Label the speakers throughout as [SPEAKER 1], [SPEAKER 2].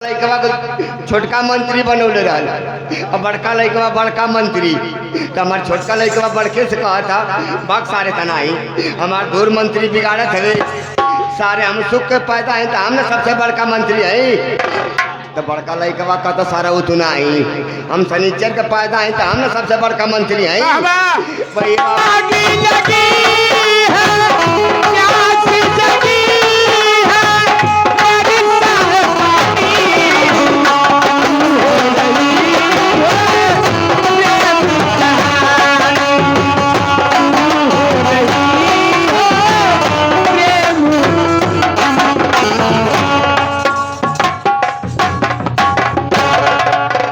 [SPEAKER 1] लड़का छोटका मंत्री बनौले रहा और बड़का लड़का बड़का मंत्री। तो हमारे छोटका लड़का बड़के से कहा था बाग सारे तनाई हमारे दूर मंत्री बिगाड़त है सारे हम सुख के पैदा हैं तो हमने सबसे बड़का मंत्री है। तो बड़का लड़का का तो सारा उतना ही हम शनिचर के पैदा हैं तो हमने सबसे बड़का मंत्री है।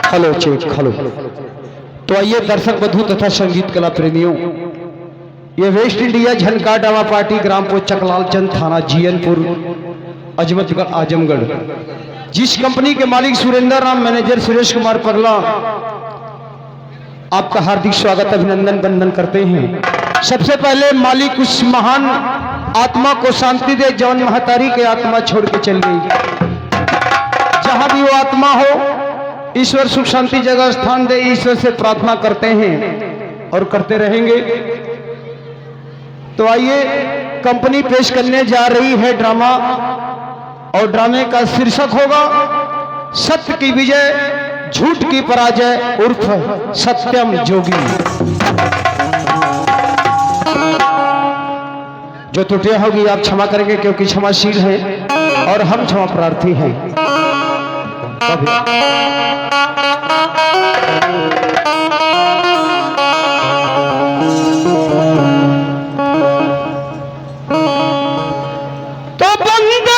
[SPEAKER 2] Hello check hello. तो आइए दर्शक बंधु तथा संगीत कला प्रेमियों, ये वेस्ट इंडिया झनका डावा पार्टी ग्राम पोस्ट चकलाल चंद थाना जीएनपुर अजमतगढ़ आजमगढ़, जिस कंपनी के मालिक सुरेंद्र राम मैनेजर सुरेश कुमार पगला आपका हार्दिक स्वागत अभिनंदन वंदन करते हैं। सबसे पहले मालिक उस महान आत्मा को शांति दे जौन महतारी के आत्मा छोड़ के चल गई। जहां भी वो आत्मा हो ईश्वर सुख शांति जगह स्थान दे, ईश्वर से प्रार्थना करते हैं और करते रहेंगे। तो आइए कंपनी पेश करने जा रही है ड्रामा, और ड्रामे का शीर्षक होगा सत्य की विजय झूठ की पराजय उर्फ सत्यम जोगी। जो त्रुटियां होगी आप क्षमा करेंगे क्योंकि क्षमाशील हैं और हम क्षमा प्रार्थी हैं। तो बंदे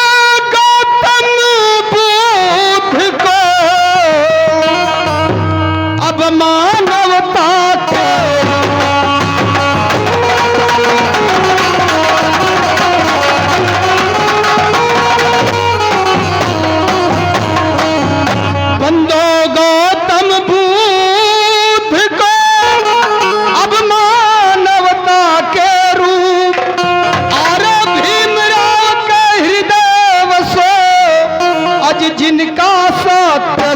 [SPEAKER 2] गौतम बुद्ध को अब मानवता के जिनका सत्य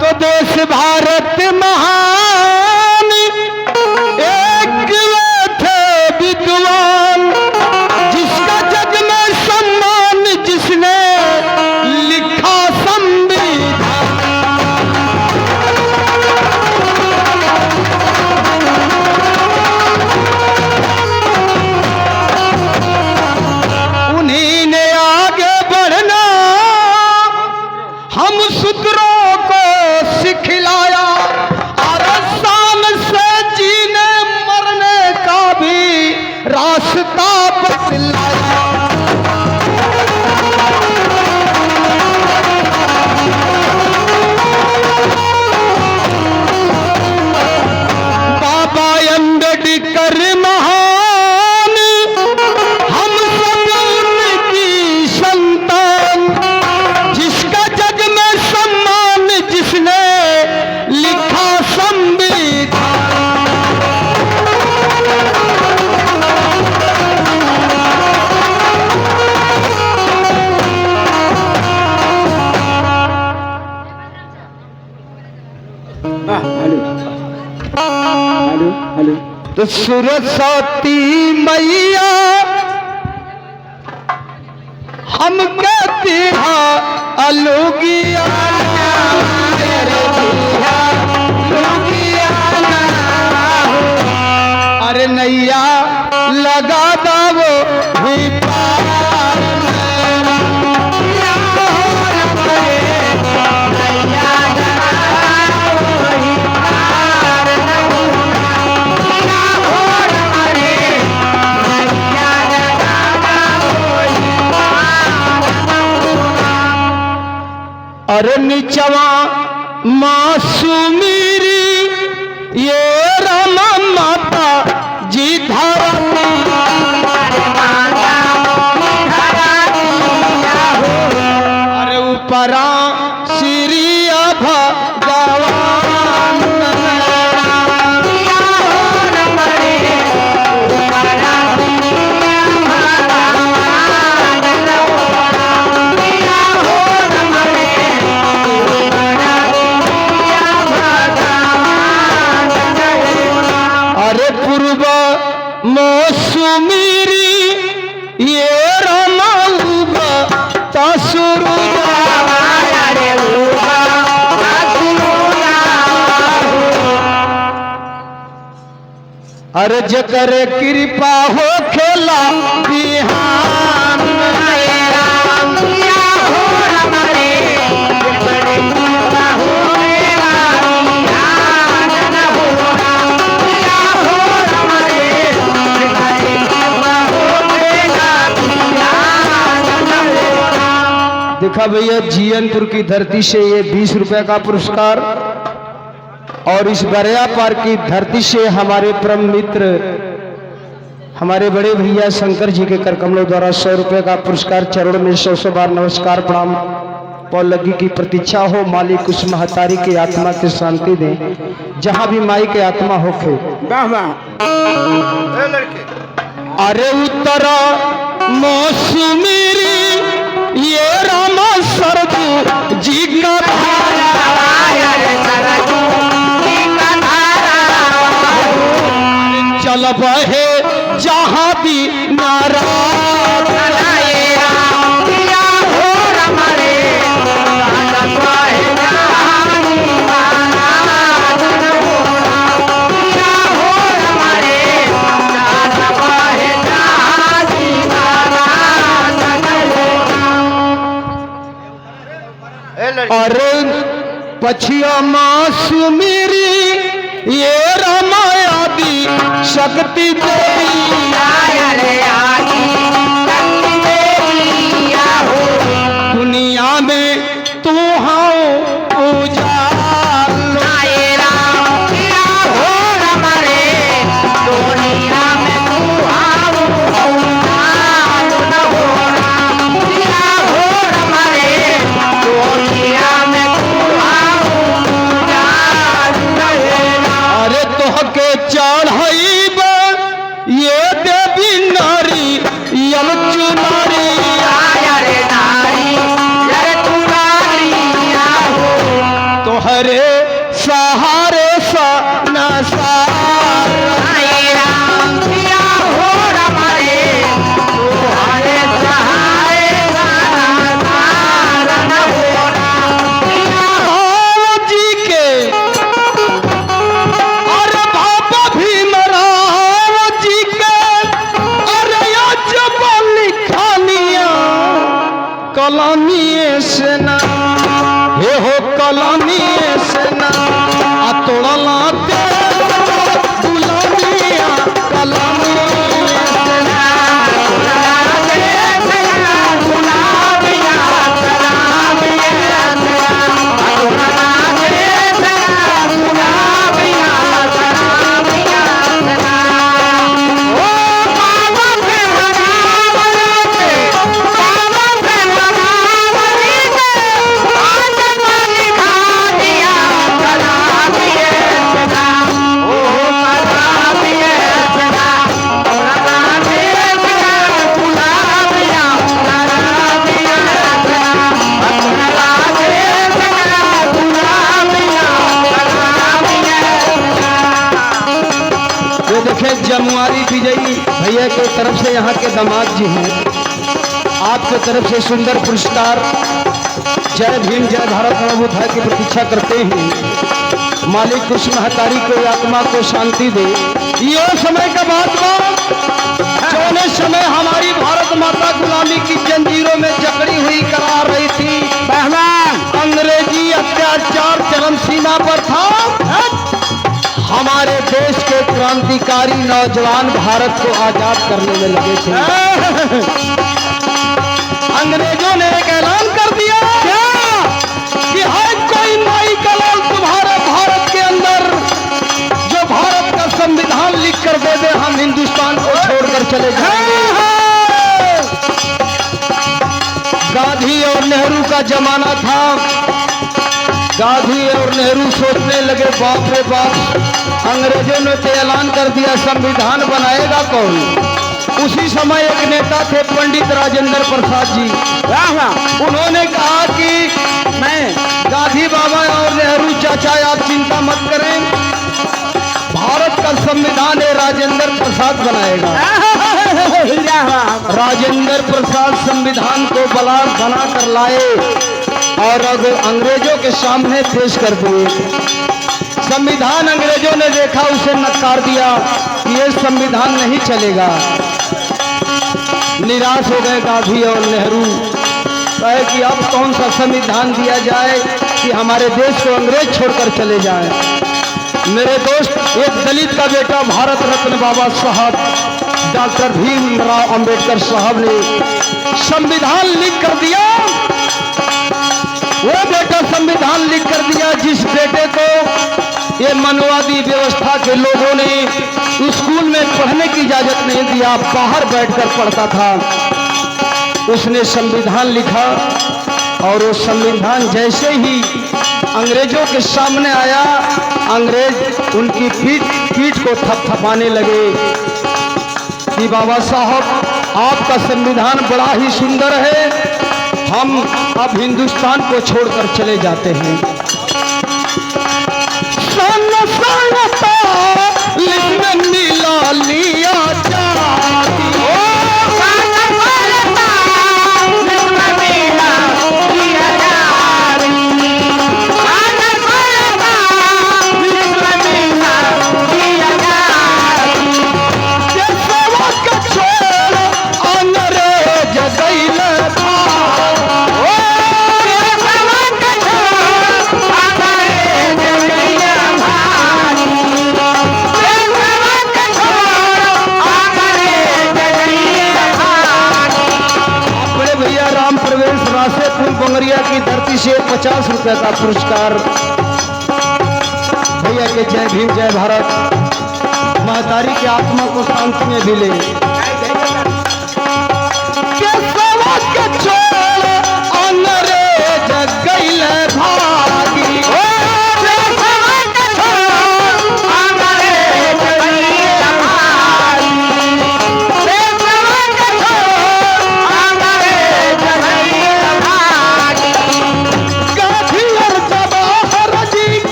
[SPEAKER 2] तो देश भारत महान एक थे विद्वान, जिसका जग में सम्मान, जिसने लिखा संविधान। हम सूत्रों को सिखलाया और शान से जीने मरने का भी रास्ता बतलाया। बाबा अम्बेडकर महान, हम सब उनकी संतान, जिसका जग में सम्मान, जिसने लिखा संविधान। हेलो तो सरस्वती मैया हम कहते हैं अलुगिया अरे नैया लगा दो भी पार अरे निचवा मासूमीरी ये रमा माता जी धरती अरे ऊपरा श्री भगवान अरे जकर कृपा हो खेला बिहान देखा भैया, जीयनपुर की धरती से ये 20 रुपए का पुरस्कार और इस बरिया पार की धरती से हमारे परम मित्र हमारे बड़े भैया शंकर जी के करकमलों द्वारा 100 रुपए का पुरस्कार। चरणों में 100 बार नमस्कार प्रणाम। पौ लगी की प्रतीक्षा हो, मालिक उस महतारी की आत्मा की शांति दे जहां भी माई की आत्मा होखे। अरे उत्तरा मौसमी ये रामा सरजू जी का चल बहे जहां भी नारा अरे पछिया मासु मेरी ये रामाया दी शक्ति देवी दुनिया में तू हाँ पूजा कलामी सेना हे हो कलामी सेना तोड़ला गुलामिया कलामी जमुआरी विजयी भैया के तरफ से यहाँ के दामाद जी हैं, आपके तरफ से सुंदर पुरस्कार। जय भीम जय भारत नवोत्थान की प्रतीक्षा करते हैं। मालिक उस महतारी को आत्मा को शांति दे। ये समय का बात जो समय हमारी भारत माता गुलामी की जंजीरों में जकड़ी हुई करार रही थी, अंग्रेजी अत्याचार चरम सीमा पर था। हमारे देश के क्रांतिकारी नौजवान भारत को आजाद करने में लगे थे। अंग्रेजों ने एक ऐलान कर दिया कि हर कोई माई का लाल तुम्हारे भारत के अंदर जो भारत का संविधान लिख कर दे दे, हम हिंदुस्तान को छोड़कर चले जाएंगे। गांधी और नेहरू का जमाना था। गांधी और नेहरू सोचने लगे, बाप रे बाप, अंग्रेजों ने तो ऐलान कर दिया, संविधान बनाएगा कौन। उसी समय एक नेता थे पंडित राजेंद्र प्रसाद जी। उन्होंने कहा कि मैं गांधी बाबा और नेहरू चाचा आप चिंता मत करें, भारत का संविधान है राजेंद्र प्रसाद बनाएगा। राजेंद्र प्रसाद संविधान को बना कर लाए और अंग्रेजों के सामने पेश कर दिए। संविधान अंग्रेजों ने देखा, उसे नकार दिया कि ये संविधान नहीं चलेगा। निराश हो गए गांधी और नेहरू, कहे कि अब कौन सा संविधान दिया जाए कि हमारे देश को अंग्रेज छोड़कर चले जाएं। मेरे दोस्त, एक दलित का बेटा भारत रत्न बाबा साहब डॉक्टर भीमराव अंबेडकर साहब ने संविधान लिख कर दिया। वो बेटा संविधान लिख कर दिया जिस बेटे को ये मनवादी व्यवस्था के लोगों ने स्कूल में पढ़ने की इजाजत नहीं दिया, बाहर बैठकर पढ़ता था, उसने संविधान लिखा। और वो संविधान जैसे ही अंग्रेजों के सामने आया, अंग्रेज उनकी पीठ को थपथपाने लगे कि बाबा साहब, आपका संविधान बड़ा ही सुंदर है, हम अब हिंदुस्तान को छोड़कर चले जाते हैं। लिया बंगरिया की धरती से 50 रुपए का पुरस्कार भैया के जय भीम जय भारत, महतारी की आत्मा को शांति में मिले।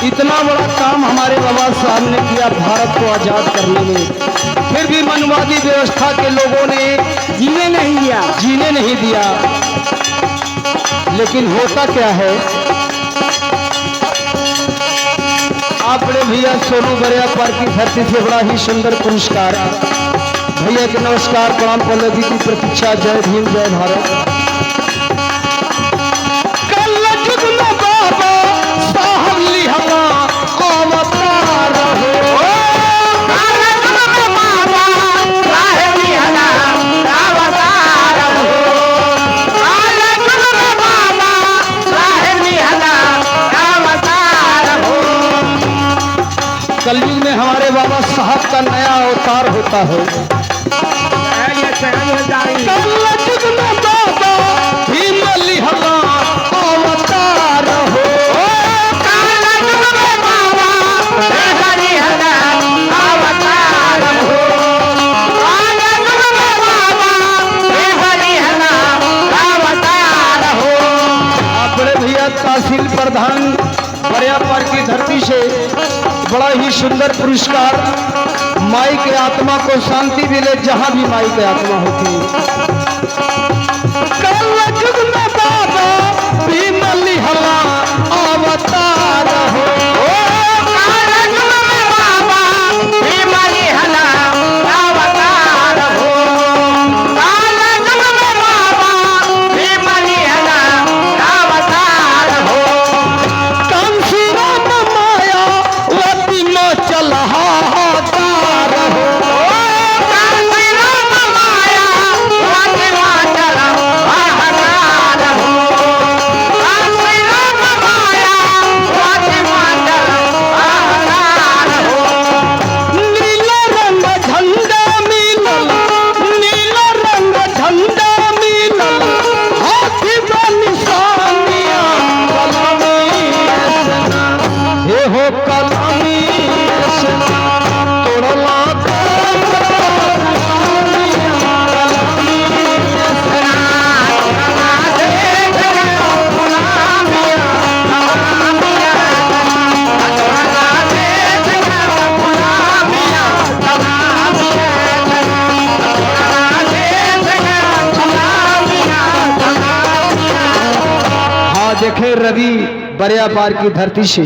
[SPEAKER 2] इतना बड़ा काम हमारे बाबा साहब ने किया भारत को आजाद करने में, फिर भी मनवादी व्यवस्था के लोगों ने जीने नहीं दिया। लेकिन होता क्या है, आप बड़े भैया सोनू बरिया पर की धरती से बड़ा ही सुंदर पुरस्कार। भैया के नमस्कार, प्रणाम, पल्लवी की प्रतीक्षा। जय भीम जय भारत। कलयुग में हमारे बाबा साहब का नया अवतार होता है। कलयुग में बाबा भीम लिहला अवतार हो। कलयुग में बाबा भीम लिहला अवतार हो। कलयुग में बाबा भीम लिहला अवतार हो। अपने भैया तहसील प्रधान बरियापुर की धरती से बड़ा ही सुंदर पुरस्कार। माई के आत्मा को शांति मिले जहां भी माई की आत्मा होती है। कलयुग में बाबा भीम लिहला अवतार हो। कलयुग में बाबा भीम लिहला अवतार हो। कलयुग में बाबा भीम लिहला अवतार हो। गुलामी से तोड़ला देखे रवि बरिया पार की धरती से